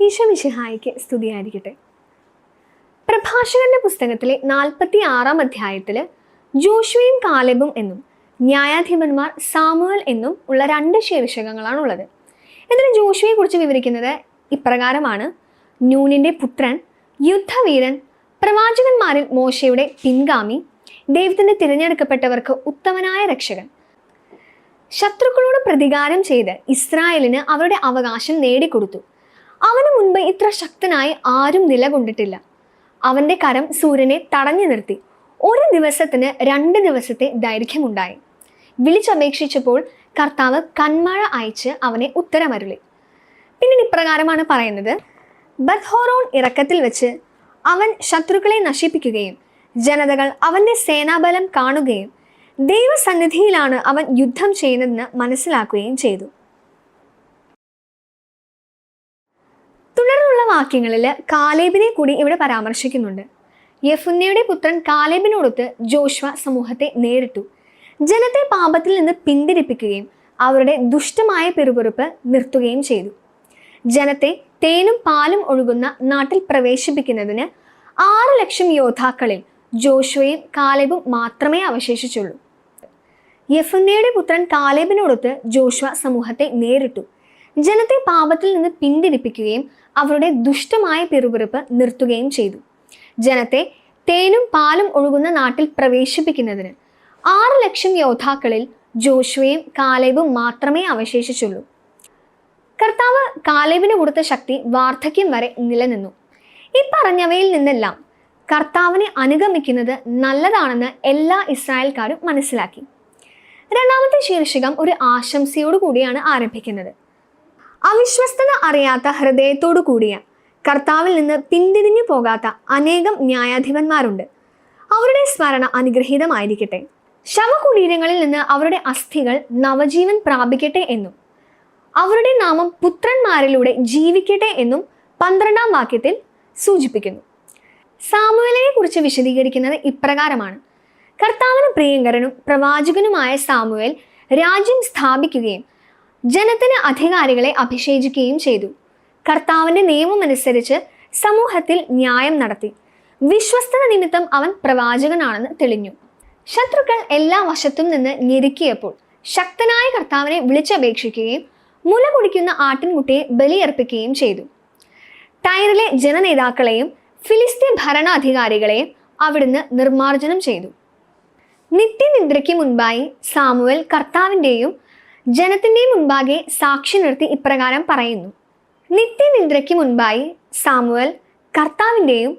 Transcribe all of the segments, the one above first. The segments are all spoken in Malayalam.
ഈശോ മിശിഹായിക്ക് സ്തുതിയായിരിക്കട്ടെ. പ്രഭാഷകന്റെ പുസ്തകത്തിലെ 46-ാം അധ്യായത്തിൽ ജോഷുവയും കാലെബും എന്നും ന്യായാധിപന്മാർ സാമുവൽ എന്നും ഉള്ള 2 ശീർഷകങ്ങളാണ് ഉള്ളത്. ഇതിൽ ജോഷുവയെ കുറിച്ച് വിവരിക്കുന്നത് ഇപ്രകാരമാണ്: നൂനിന്റെ പുത്രൻ, യുദ്ധവീരൻ, പ്രവാചകന്മാരിൽ മോശയുടെ പിൻഗാമി, ദൈവത്തിന്റെ തിരഞ്ഞെടുക്കപ്പെട്ടവർക്ക് ഉത്തമനായ രക്ഷകൻ. ശത്രുക്കളോട് പ്രതികാരം ചെയ്ത് ഇസ്രായേലിന് അവരുടെ അവകാശം നേടിക്കൊടുത്തു. അവന് മുൻപ് ഇത്ര ശക്തനായി ആരും നിലകൊണ്ടിട്ടില്ല. അവന്റെ കരം സൂര്യനെ തടഞ്ഞു നിർത്തി. ഒരു ദിവസത്തിന് 2 ദിവസത്തെ ദൈർഘ്യമുണ്ടായി. വിളിച്ചപേക്ഷിച്ചപ്പോൾ കർത്താവ് കന്മഴ അയച്ച് അവനെ ഉത്തരമരുളി. പിന്നീട് ഇപ്രകാരമാണ് പറയുന്നത്: ബത്ഹോറോൺ ഇറക്കത്തിൽ വെച്ച് അവൻ ശത്രുക്കളെ നശിപ്പിക്കുകയും ജനതകൾ അവന്റെ സേനാബലം കാണുകയും ദൈവസന്നിധിയിലാണ് അവൻ യുദ്ധം ചെയ്യുന്നതെന്ന് മനസ്സിലാക്കുകയും ചെയ്തു. തുടർന്നുള്ള വാക്യങ്ങളിൽ കാലേബിനെ കൂടി ഇവിടെ പരാമർശിക്കുന്നുണ്ട്. യെഫുന്നയുടെ പുത്രൻ കാലേബിനോടൊത്ത് ജോഷുവ സമൂഹത്തെ നേരിട്ടു. ജനത്തെ പാപത്തിൽ നിന്ന് പിന്തിരിപ്പിക്കുകയും അവരുടെ ദുഷ്ടമായ പിറുപിറുപ്പ് നിർത്തുകയും ചെയ്തു. ജനത്തെ തേനും പാലും ഒഴുകുന്ന നാട്ടിൽ പ്രവേശിപ്പിക്കുന്നതിന് 6 ലക്ഷം യോദ്ധാക്കളിൽ ജോഷുവയും കാലേബും മാത്രമേ അവശേഷിച്ചുള്ളൂ. യെഫുന്നയുടെ പുത്രൻ കാലേബിനോടൊത്ത് ജോഷുവ സമൂഹത്തെ നേരിട്ടു. ജനത്തെ പാപത്തിൽ നിന്ന് പിന്തിരിപ്പിക്കുകയും അവരുടെ ദുഷ്ടമായ പിറുപിറുപ്പ് നിർത്തുകയും ചെയ്തു. ജനത്തെ തേനും പാലും ഒഴുകുന്ന നാട്ടിൽ പ്രവേശിപ്പിക്കുന്നതിന് 6 ലക്ഷം യോദ്ധാക്കളിൽ ജോഷുവയും കാലേബും മാത്രമേ അവശേഷിച്ചുള്ളൂ. കർത്താവ് കാലേബിന് കൊടുത്ത ശക്തി വാർദ്ധക്യം വരെ നിലനിന്നു. ഈ പറഞ്ഞവയിൽ നിന്നെല്ലാം കർത്താവിനെ അനുഗമിക്കുന്നത് നല്ലതാണെന്ന് എല്ലാ ഇസ്രായേൽക്കാരും മനസ്സിലാക്കി. 2ാമത്തെ ശീർഷകം ഒരു ആശംസയോടു കൂടിയാണ് ആരംഭിക്കുന്നത്. അവിശ്വസ്തത അറിയാത്ത ഹൃദയത്തോടു കൂടിയ, കർത്താവിൽ നിന്ന് പിന്തിരിഞ്ഞു പോകാത്ത അനേകം ന്യായാധിപന്മാരുണ്ട്. അവരുടെ സ്മരണ അനുഗ്രഹീതമായിരിക്കട്ടെ. ശവകുടീരങ്ങളിൽ നിന്ന് അവരുടെ അസ്ഥികൾ നവജീവൻ പ്രാപിക്കട്ടെ എന്നും അവരുടെ നാമം പുത്രന്മാരിലൂടെ ജീവിക്കട്ടെ എന്നും 12-ാം വാക്യത്തിൽ സൂചിപ്പിക്കുന്നു. സാമുവേലിനെ കുറിച്ച് വിശദീകരിക്കുന്നത് ഇപ്രകാരമാണ്: കർത്താവിന് പ്രിയങ്കരനും പ്രവാചകനുമായ സാമുവേൽ രാജ്യം സ്ഥാപിക്കുകയും ജനത്തിന് അധികാരികളെ അഭിഷേചിക്കുകയും ചെയ്തു. കർത്താവിന്റെ നിയമമനുസരിച്ച് സമൂഹത്തിൽ ന്യായം നടത്തി. വിശ്വസ്തത നിമിത്തം അവൻ പ്രവാചകനാണെന്ന് തെളിഞ്ഞു. ശത്രുക്കൾ എല്ലാ വശത്തും നിന്ന് ഞെരുക്കിയപ്പോൾ ശക്തനായ കർത്താവിനെ വിളിച്ചപേക്ഷിക്കുകയും മുല കുടിക്കുന്ന ആട്ടിൻകുട്ടിയെ ബലിയർപ്പിക്കുകയും ചെയ്തു. ടൈറിലെ ജനനേതാക്കളെയും ഫിലിസ്തീൻ ഭരണാധികാരികളെയും അവിടുന്ന് നിർമ്മാർജ്ജനം ചെയ്തു. നിത്യനിദ്രയ്ക്ക് മുൻപായി സാമുവേൽ കർത്താവിൻ്റെയും ജനത്തിൻ്റെയും മുൻപാകെ സാക്ഷി നിർത്തി ഇപ്രകാരം പറയുന്നു. നിത്യനിദ്രയ്ക്ക് മുൻപായി സാമുവേൽ കർത്താവിൻ്റെയും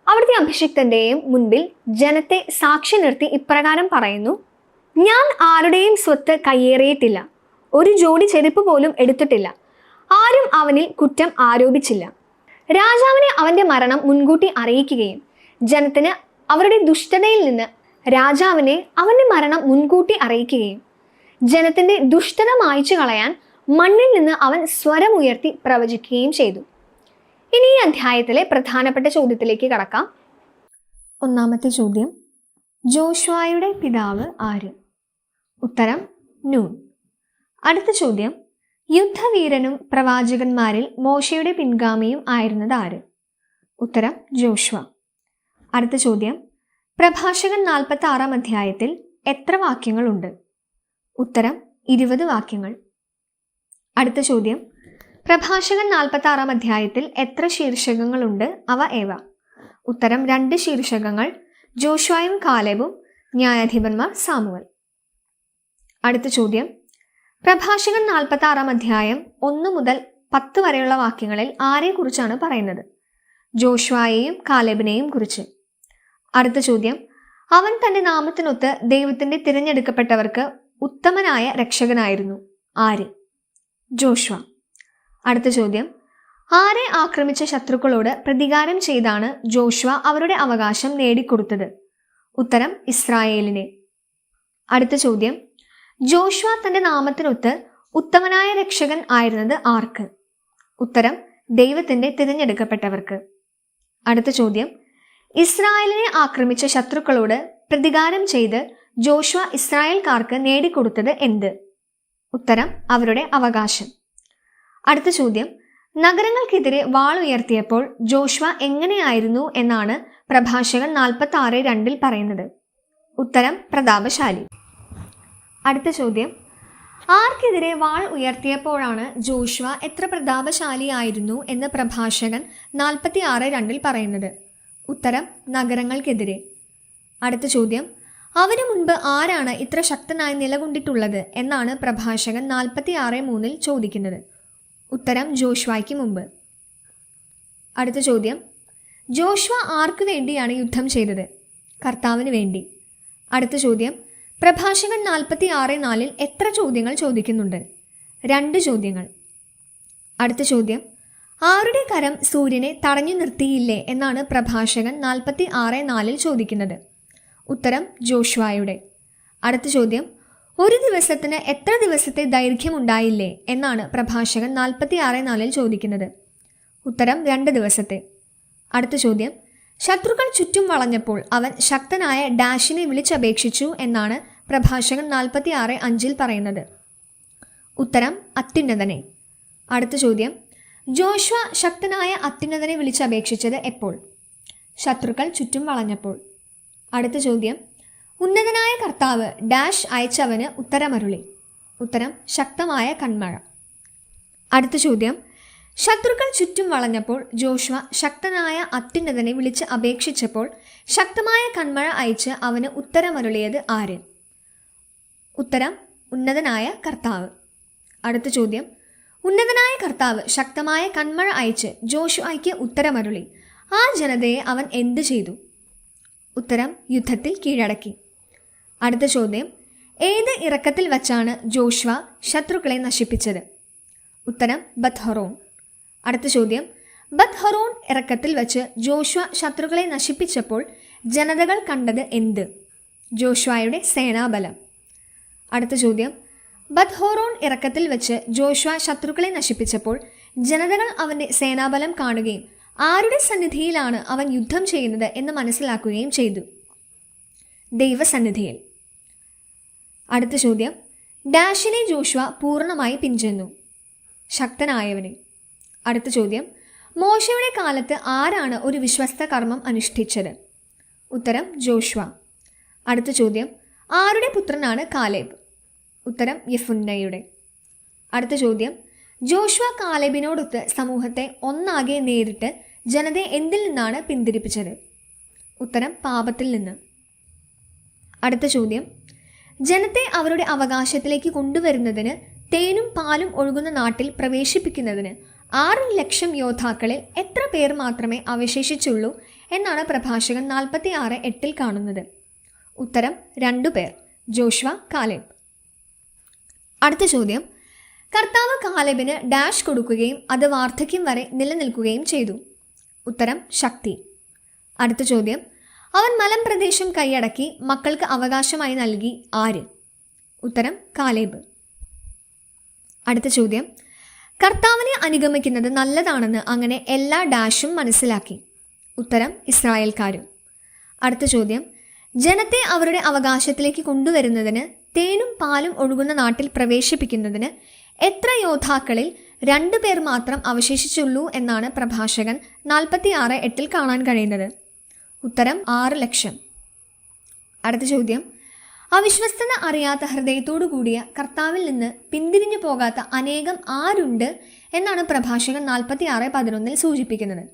അവിടുത്തെ അഭിഷിക്തന്റെയും മുൻപിൽ ജനത്തെ സാക്ഷി നിർത്തി ഇപ്രകാരം പറയുന്നു: ഞാൻ ആരുടെയും സ്വത്ത് കയ്യേറിയിട്ടില്ല, ഒരു ജോഡി ചെരുപ്പ് പോലും എടുത്തിട്ടില്ല, ആരും അവനിൽ കുറ്റം ആരോപിച്ചില്ല. രാജാവിനെ അവന്റെ മരണം മുൻകൂട്ടി അറിയിക്കുകയും ജനത്തിന് അവരുടെ ദുഷ്ടതയിൽ നിന്ന് രാജാവിനെ അവന്റെ മരണം മുൻകൂട്ടി അറിയിക്കുകയും ജനത്തിന്റെ ദുഷ്ടത മായ്ച്ചു കളയാൻ മണ്ണിൽ നിന്ന് അവൻ സ്വരമുയർത്തി പ്രവചിക്കുകയും ചെയ്തു. ഇനി ഈ അധ്യായത്തിലെ പ്രധാനപ്പെട്ട ചോദ്യത്തിലേക്ക് കടക്കാം. 1-ാമത്തെ ചോദ്യം: ജോഷുവയുടെ പിതാവ് ആര്? ഉത്തരം: നൂൻ. അടുത്ത ചോദ്യം: യുദ്ധവീരനും പ്രവാചകന്മാരിൽ മോശയുടെ പിൻഗാമിയും ആയിരുന്നത് ആര്? ഉത്തരം: ജോഷുവ. അടുത്ത ചോദ്യം: പ്രഭാഷകൻ 46-ാം അധ്യായത്തിൽ എത്ര വാക്യങ്ങളുണ്ട്? ഉത്തരം: 20 വാക്യങ്ങൾ. അടുത്ത ചോദ്യം: പ്രഭാഷകൻ 46-ാം അധ്യായത്തിൽ എത്ര ശീർഷകങ്ങളുണ്ട്? അവ ഏവ? ഉത്തരം: 2 ശീർഷകങ്ങൾ, ജോഷുവയും കാലേബും, ന്യായാധിപന്മാർ സാമുവൽ. അടുത്ത ചോദ്യം: പ്രഭാഷകൻ 46-ാം അധ്യായം 1 മുതൽ 10 വരെയുള്ള വാക്യങ്ങളിൽ ആരെക്കുറിച്ചാണ് പറയുന്നത്? ജോഷുവയെയും കാലേബിനെയും കുറിച്ച്. അടുത്ത ചോദ്യം: അവൻ തന്റെ നാമത്തിനൊത്ത് ദൈവത്തിന്റെ തിരഞ്ഞെടുക്കപ്പെട്ടവർക്ക് ഉത്തമനായ രക്ഷകനായിരുന്നു. ആര്? ജോഷുവ. അടുത്ത ചോദ്യം: ആരെ ആക്രമിച്ച ശത്രുക്കളോട് പ്രതികാരം ചെയ്താണ് ജോഷുവ അവരുടെ അവകാശം നേടിക്കൊടുത്തത്? ഉത്തരം: ഇസ്രായേലിനെ. അടുത്ത ചോദ്യം: ജോഷുവ തന്റെ നാമത്തിനൊത്ത് ഉത്തമനായ രക്ഷകൻ ആയിരുന്നത് ആർക്ക്? ഉത്തരം: ദൈവത്തിന്റെ തിരഞ്ഞെടുക്കപ്പെട്ടവർക്ക്. അടുത്ത ചോദ്യം: ഇസ്രായേലിനെ ആക്രമിച്ച ശത്രുക്കളോട് പ്രതികാരം ചെയ്ത് ജോഷുവ ഇസ്രായേൽക്കാർക്ക് നേടിക്കൊടുത്തത് എന്ത്? ഉത്തരം: അവരുടെ അവകാശം. അടുത്ത ചോദ്യം: നഗരങ്ങൾക്കെതിരെ വാൾ ഉയർത്തിയപ്പോൾ ജോഷ്വ എങ്ങനെയായിരുന്നു എന്നാണ് പ്രഭാഷകൻ 46:2 പറയുന്നത്. ഉത്തരം പ്രതാപശാലി. അടുത്ത ചോദ്യം, ആർക്കെതിരെ വാൾ ഉയർത്തിയപ്പോഴാണ് ജോഷ്വ എത്ര പ്രതാപശാലിയായിരുന്നു എന്ന് പ്രഭാഷകൻ 46:2 പറയുന്നത്? ഉത്തരം നഗരങ്ങൾക്കെതിരെ. അടുത്ത ചോദ്യം, അവന് മുൻപ് ആരാണ് ഇത്ര ശക്തനായി നിലകൊണ്ടിട്ടുള്ളത് എന്നാണ് പ്രഭാഷകൻ 46:3 ചോദിക്കുന്നത്? ഉത്തരം ജോഷ്വായ്ക്ക് മുമ്പ്. അടുത്ത ചോദ്യം, ജോഷ്വ ആർക്കു വേണ്ടിയാണ് യുദ്ധം ചെയ്തത്? കർത്താവിന് വേണ്ടി. അടുത്ത ചോദ്യം, പ്രഭാഷകൻ 46:4 എത്ര ചോദ്യങ്ങൾ ചോദിക്കുന്നുണ്ട്? 2 ചോദ്യങ്ങൾ. അടുത്ത ചോദ്യം, ആരുടെ കരം സൂര്യനെ തടഞ്ഞു നിർത്തിയില്ലേ എന്നാണ് പ്രഭാഷകൻ 46:4 ചോദിക്കുന്നത്? ഉത്തരം ജോഷ്വായുടെ. അടുത്ത ചോദ്യം, ഒരു ദിവസത്തിന് എത്ര ദിവസത്തെ ദൈർഘ്യമുണ്ടായില്ലേ എന്നാണ് പ്രഭാഷകൻ 46:4 ചോദിക്കുന്നത്? ഉത്തരം 2 ദിവസത്തെ. അടുത്ത ചോദ്യം, ശത്രുക്കൾ ചുറ്റും വളഞ്ഞപ്പോൾ അവൻ ശക്തനായ ഡാഷിനെ വിളിച്ചപേക്ഷിച്ചു എന്നാണ് പ്രഭാഷകൻ 46:5 പറയുന്നത്? ഉത്തരം അത്യുന്നതനെ. അടുത്ത ചോദ്യം, ജോഷ്വ ശക്തനായ അത്യുന്നതനെ വിളിച്ചപേക്ഷിച്ചത് എപ്പോൾ? ശത്രുക്കൾ ചുറ്റും വളഞ്ഞപ്പോൾ. അടുത്ത ചോദ്യം, ഉന്നതനായ കർത്താവ് ഡാഷ് അയച്ചവന് ഉത്തരമരുളി? ഉത്തരം ശക്തമായ കന്മഴ. അടുത്ത ചോദ്യം, ശത്രുക്കൾ ചുറ്റും വളഞ്ഞപ്പോൾ ജോഷ്വ ശക്തനായ അത്യുന്നതനെ വിളിച്ച് അപേക്ഷിച്ചപ്പോൾ ശക്തമായ കന്മഴ അയച്ച് അവന് ഉത്തരമരുളിയത് ആര്? ഉത്തരം ഉന്നതനായ കർത്താവ്. അടുത്ത ചോദ്യം, ഉന്നതനായ കർത്താവ് ശക്തമായ കന്മഴ അയച്ച് ജോഷ്വായ്ക്ക് ഉത്തരമരുളി. ആ ജനതയെ അവൻ എന്തു ചെയ്തു? ഉത്തരം യുദ്ധത്തിൽ കീഴടക്കി. അടുത്ത ചോദ്യം, ഏത് ഇറക്കത്തിൽ വച്ചാണ് ജോഷ്വ ശത്രുക്കളെ നശിപ്പിച്ചത്? ഉത്തരം ബത്ത്ഹൊറോൻ. അടുത്ത ചോദ്യം, ബത്ത്ഹൊറോൻ ഇറക്കത്തിൽ വച്ച് ജോഷ്വ ശത്രുക്കളെ നശിപ്പിച്ചപ്പോൾ ജനതകൾ കണ്ടത് എന്ത്? ജോഷ്വായുടെ സേനാബലം. അടുത്ത ചോദ്യം, ബത്ത്ഹൊറോൻ ഇറക്കത്തിൽ വെച്ച് ജോഷ്വ ശത്രുക്കളെ നശിപ്പിച്ചപ്പോൾ ജനതകൾ അവൻ്റെ സേനാബലം കാണുകയും ആരുടെ സന്നിധിയിലാണ് അവൻ യുദ്ധം ചെയ്യുന്നത് എന്ന് മനസ്സിലാക്കുകയും ചെയ്തു? ദൈവസന്നിധിയിൽ. അടുത്ത ചോദ്യം, ഡാഷിനെ ജോഷ്വ പൂർണ്ണമായി പിൻചെന്നു? ശക്തനായവനെ. അടുത്ത ചോദ്യം, മോശയുടെ കാലത്ത് ആരാണ് ഒരു വിശ്വസ്ത കർമ്മം അനുഷ്ഠിച്ചത്? ഉത്തരം ജോഷ്വ. അടുത്ത ചോദ്യം, ആരുടെ പുത്രനാണ് കാലേബ്? ഉത്തരം യെഫുന്നയുടെ. അടുത്ത ചോദ്യം, ജോഷ്വ കാലേബിനോടൊത്ത് സമൂഹത്തെ ഒന്നാകെ നേരിട്ട് ജനതയെ എന്തിൽ നിന്നാണ് പിന്തിരിപ്പിച്ചത്? ഉത്തരം പാപത്തിൽ നിന്ന്. അടുത്ത ചോദ്യം, ജനത്തെ അവരുടെ അവകാശത്തിലേക്ക് കൊണ്ടുവരുന്നതിന് തേനും പാലും ഒഴുകുന്ന നാട്ടിൽ പ്രവേശിപ്പിക്കുന്നതിന് 6 ലക്ഷം യോദ്ധാക്കളിൽ എത്ര പേർ മാത്രമേ അവശേഷിച്ചുള്ളൂ എന്നാണ് പ്രഭാഷകൻ 46:8 കാണുന്നത്? ഉത്തരം 2 പേർ, ജോഷ്വ, കാലേബ്. അടുത്ത ചോദ്യം, കർത്താവ് കാലേബിന് ഡാഷ് കൊടുക്കുകയും അത് വാർദ്ധക്യം വരെ നിലനിൽക്കുകയും ചെയ്തു? ഉത്തരം ശക്തി. അടുത്ത ചോദ്യം, അവൻ മലമ്പ്രദേശം കൈയടക്കി മക്കൾക്ക് അവകാശമായി നൽകി ആര്? ഉത്തരം കാലേബ്. അടുത്ത ചോദ്യം, കർത്താവിനെ അനുഗമിക്കുന്നത് നല്ലതാണെന്ന് അങ്ങനെ എല്ലാ ഡാഷും മനസ്സിലാക്കി? ഉത്തരം ഇസ്രായേൽക്കാരും. അടുത്ത ചോദ്യം, ജനത്തെ അവരുടെ അവകാശത്തിലേക്ക് കൊണ്ടുവരുന്നതിന് തേനും പാലും ഒഴുകുന്ന നാട്ടിൽ പ്രവേശിപ്പിക്കുന്നതിന് എത്ര യോദ്ധാക്കളിൽ 2 പേർ മാത്രം അവശേഷിച്ചുള്ളൂ എന്നാണ് പ്രഭാഷകൻ 46:8 കാണാൻ കഴിയുന്നത്? ഉത്തരം 6 ലക്ഷം. അടുത്ത ചോദ്യം, അവിശ്വസ്തത അറിയാത്ത ഹൃദയത്തോടു കൂടിയ കർത്താവിൽ നിന്ന് പിന്തിരിഞ്ഞു പോകാത്ത അനേകം ആരുണ്ട് എന്നാണ് പ്രഭാഷകൻ 46:11 സൂചിപ്പിക്കുന്നത്?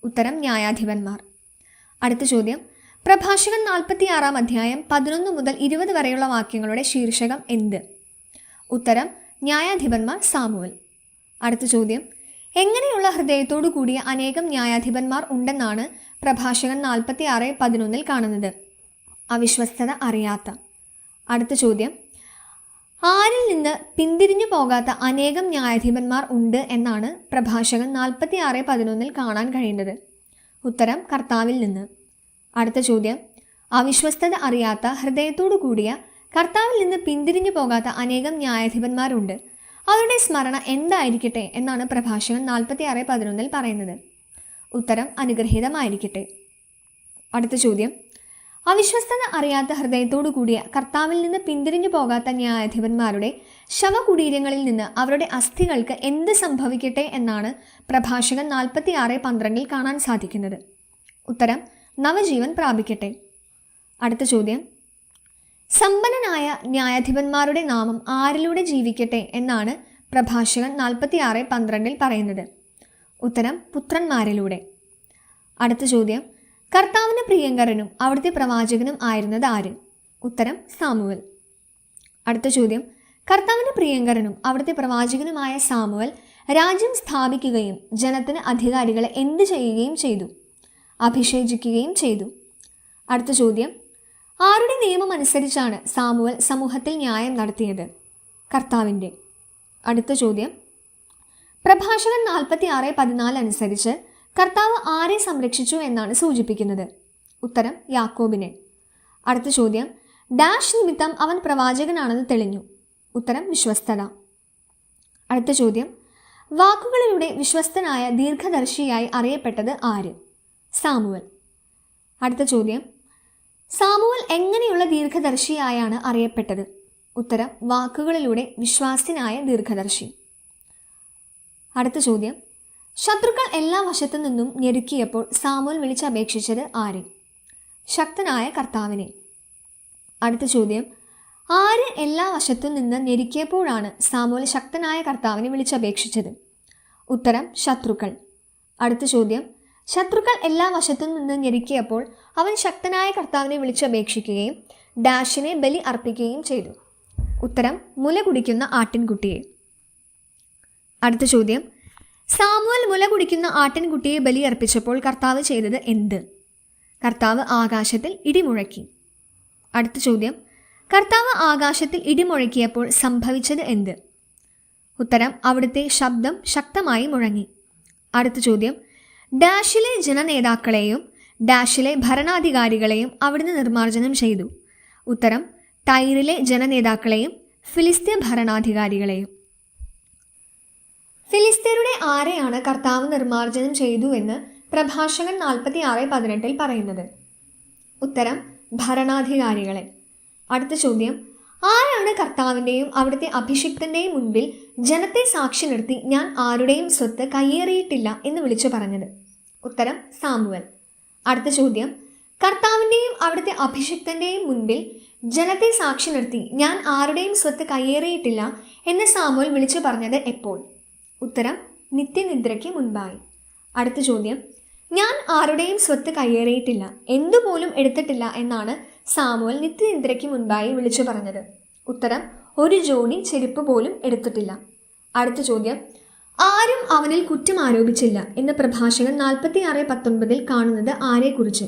ഉത്തരം ന്യായാധിപന്മാർ. അടുത്ത ചോദ്യം, പ്രഭാഷകൻ 46-ാം അധ്യായം 11 മുതൽ 20 വരെയുള്ള വാക്യങ്ങളുടെ ശീർഷകം എന്ത്? ഉത്തരം ന്യായാധിപന്മാർ സാമുവൽ. അടുത്ത ചോദ്യം, എങ്ങനെയുള്ള ഹൃദയത്തോടു കൂടിയ അനേകം ന്യായാധിപന്മാർ ഉണ്ടെന്നാണ് പ്രഭാഷകൻ 46:11 കാണുന്നത്? അവിശ്വസ്തത അറിയാത്ത. അടുത്ത ചോദ്യം, ആരിൽ നിന്ന് പിന്തിരിഞ്ഞു പോകാത്ത അനേകം ന്യായാധിപന്മാർ ഉണ്ട് എന്നാണ് പ്രഭാഷകൻ 46:11 കാണാൻ കഴിയുന്നത്? ഉത്തരം കർത്താവിൽ നിന്ന്. അടുത്ത ചോദ്യം, അവിശ്വസ്തത അറിയാത്ത ഹൃദയത്തോടു കൂടിയ കർത്താവിൽ നിന്ന് പിന്തിരിഞ്ഞു പോകാത്ത അനേകം ന്യായാധിപന്മാരുണ്ട്, അവരുടെ സ്മരണ എന്തായിരിക്കട്ടെ എന്നാണ് പ്രഭാഷകൻ 46:11 പറയുന്നത്? ഉത്തരം അനുഗ്രഹീതമായിരിക്കട്ടെ. അടുത്ത ചോദ്യം, അവിശ്വസ്തത അറിയാത്ത ഹൃദയത്തോടു കൂടിയ കർത്താവിൽ നിന്ന് പിന്തിരിഞ്ഞു പോകാത്ത ന്യായാധിപന്മാരുടെ ശവകുടീരങ്ങളിൽ നിന്ന് അവരുടെ അസ്ഥികൾക്ക് എന്ത് സംഭവിക്കട്ടെ എന്നാണ് പ്രഭാഷകൻ 46:12 കാണാൻ സാധിക്കുന്നത്. ഉത്തരം: നവജീവൻ പ്രാപിക്കട്ടെ. അടുത്ത ചോദ്യം: സമ്പന്നനായ ന്യായാധിപന്മാരുടെ നാമം ആരിലൂടെ ജീവിക്കട്ടെ എന്നാണ് പ്രഭാഷകൻ 46:12 പറയുന്നത്. ഉത്തരം: പുത്രന്മാരിലൂടെ. അടുത്ത ചോദ്യം: കർത്താവിന് പ്രിയങ്കരനും അവിടുത്തെ പ്രവാചകനും ആയിരുന്നത് ആര്? ഉത്തരം: സാമുവൽ. അടുത്ത ചോദ്യം: കർത്താവിന് പ്രിയങ്കരനും അവിടുത്തെ പ്രവാചകനുമായ സാമുവൽ രാജ്യം സ്ഥാപിക്കുകയും ജനത്തിന് അധികാരികളെ എന്ത് ചെയ്യുകയും ചെയ്തു? അഭിഷേചിക്കുകയും ചെയ്തു. അടുത്ത ചോദ്യം: ആരുടെ നിയമം അനുസരിച്ചാണ് സാമുവൽ സമൂഹത്തിൽ ന്യായം നടത്തിയത്? കർത്താവിൻ്റെ. അടുത്ത ചോദ്യം: പ്രഭാഷകൻ 46:14 അനുസരിച്ച് കർത്താവ് ആരെ സംരക്ഷിച്ചു എന്നാണ് സൂചിപ്പിക്കുന്നത്? ഉത്തരം: യാക്കോബിനെ. അടുത്ത ചോദ്യം: ഡാഷ് നിമിത്തം അവൻ പ്രവാചകനാണെന്ന് തെളിഞ്ഞു? ഉത്തരം: വിശ്വസ്തത. അടുത്ത ചോദ്യം: വാക്കുകളിലൂടെ വിശ്വസ്തനായ ദീർഘദർശിയായി അറിയപ്പെട്ടത് ആര്? സാമുവൽ. അടുത്ത ചോദ്യം: സാമുവൽ എങ്ങനെയുള്ള ദീർഘദർശിയായാണ് അറിയപ്പെട്ടത്? ഉത്തരം: വാക്കുകളിലൂടെ വിശ്വാസ്യനായ ദീർഘദർശി. അടുത്ത ചോദ്യം: ശത്രുക്കൾ എല്ലാ വശത്തു നിന്നും ഞെരുക്കിയപ്പോൾ സാമുവൽ വിളിച്ചപേക്ഷിച്ചത് ആരെ? ശക്തനായ കർത്താവിനെ. അടുത്ത ചോദ്യം: ആര് എല്ലാ വശത്തു നിന്ന് ഞെരുക്കിയപ്പോഴാണ് സാമുവൽ ശക്തനായ കർത്താവിനെ വിളിച്ചപേക്ഷിച്ചത്? ഉത്തരം: ശത്രുക്കൾ. അടുത്ത ചോദ്യം: ശത്രുക്കൾ എല്ലാ വശത്തു നിന്ന് ഞെരുക്കിയപ്പോൾ അവൻ ശക്തനായ കർത്താവിനെ വിളിച്ചപേക്ഷിക്കുകയും ഡാഷിനെ ബലി അർപ്പിക്കുകയും ചെയ്തു? ഉത്തരം: മുല കുടിക്കുന്ന ആട്ടിൻകുട്ടിയെ. അടുത്ത ചോദ്യം: സാമുവൽ മുല കുടിക്കുന്ന ആട്ടിൻകുട്ടിയെ ബലി അർപ്പിച്ചപ്പോൾ കർത്താവ് ചെയ്തത് എന്ത്? കർത്താവ് ആകാശത്തിൽ ഇടിമുഴക്കി. അടുത്ത ചോദ്യം: കർത്താവ് ആകാശത്തിൽ ഇടിമുഴക്കിയപ്പോൾ സംഭവിച്ചത് എന്ത്? ഉത്തരം: അവിടുത്തെ ശബ്ദം ശക്തമായി മുഴങ്ങി. അടുത്ത ചോദ്യം: ഡാഷിലെ ജനനേതാക്കളെയും ഡാഷിലെ ഭരണാധികാരികളെയും അവിടുന്ന് നിർമ്മാർജ്ജനം ചെയ്തു? ഉത്തരം: ടൈറിലെ ജനനേതാക്കളെയും ഫിലിസ്തീയ ഭരണാധികാരികളെയും. ഫിലിസ്തീനയുടെ ആരെയാണ് കർത്താവ് നിർമ്മാർജ്ജനം ചെയ്തു എന്ന് പ്രഭാഷകൻ 46:18 പറയുന്നത്? ഉത്തരം: ഭരണാധികാരികളെ. അടുത്ത ചോദ്യം: ആരാണ് കർത്താവിൻ്റെയും അവിടുത്തെ അഭിഷിക്തൻ്റെയും മുൻപിൽ ജനത്തെ സാക്ഷി നിർത്തി ഞാൻ ആരുടെയും സ്വത്ത് കയ്യേറിയിട്ടില്ല എന്ന് വിളിച്ചു പറഞ്ഞത്? ഉത്തരം: സാമുവൽ. അടുത്ത ചോദ്യം: കർത്താവിൻ്റെയും അവിടുത്തെ അഭിഷിക്തൻ്റെയും മുൻപിൽ ജനത്തെ സാക്ഷി നിർത്തി ഞാൻ ആരുടെയും സ്വത്ത് കയ്യേറിയിട്ടില്ല എന്ന് സാമുവൽ വിളിച്ചു പറഞ്ഞത് എപ്പോൾ? ഉത്തരം: നിത്യനിദ്രയ്ക്ക് മുൻപായി. അടുത്ത ചോദ്യം: ഞാൻ ആരുടെയും സ്വത്ത് കയ്യേറിയിട്ടില്ല, എന്തുപോലും എടുത്തിട്ടില്ല എന്നാണ് സാമുവൽ നിത്യനിദ്രയ്ക്ക് മുൻപായി വിളിച്ചു പറഞ്ഞത്? ഉത്തരം: ഒരു ജോഡി ചെരുപ്പ് പോലും എടുത്തിട്ടില്ല. അടുത്ത ചോദ്യം: ആരും അവനിൽ കുറ്റം ആരോപിച്ചില്ല എന്ന് പ്രഭാഷകൻ 46:19 കാണുന്നത് ആരെക്കുറിച്ച്?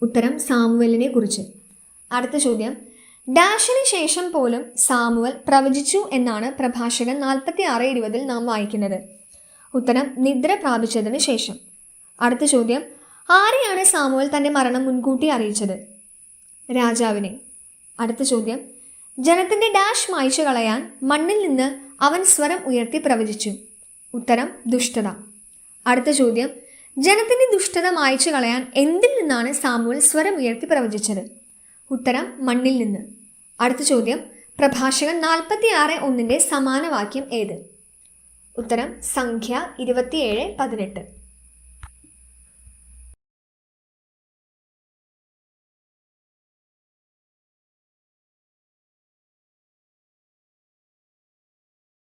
ഉത്തരം: സാമുവലിനെ കുറിച്ച്. അടുത്ത ചോദ്യം: ഡാഷിന് ശേഷം പോലും സാമുവൽ പ്രവചിച്ചു എന്നാണ് പ്രഭാഷകൻ 46:20 നാം വായിക്കുന്നത്? ഉത്തരം: നിദ്ര പ്രാപിച്ചതിന് ശേഷം. അടുത്ത ചോദ്യം: ആരെയാണ് സാമുവൽ തൻ്റെ മരണം മുൻകൂട്ടി അറിയിച്ചത്? രാജാവിനെ. അടുത്ത ചോദ്യം: ജനത്തിൻ്റെ ഡാഷ് മായ്ച്ചു കളയാൻ മണ്ണിൽ നിന്ന് അവൻ സ്വരം ഉയർത്തി പ്രവചിച്ചു? ഉത്തരം: ദുഷ്ടത. അടുത്ത ചോദ്യം: ജനത്തിൻ്റെ ദുഷ്ടത മായ്ച്ചു കളയാൻ എന്തിൽ നിന്നാണ് സാമുവൽ സ്വരം ഉയർത്തി പ്രവചിച്ചത്? ഉത്തരം: മണ്ണിൽ നിന്ന്. അടുത്ത ചോദ്യം: പ്രഭാഷകൻ 46:1 സമാന വാക്യം ഏത്? ഉത്തരം: സംഖ്യ 27:18.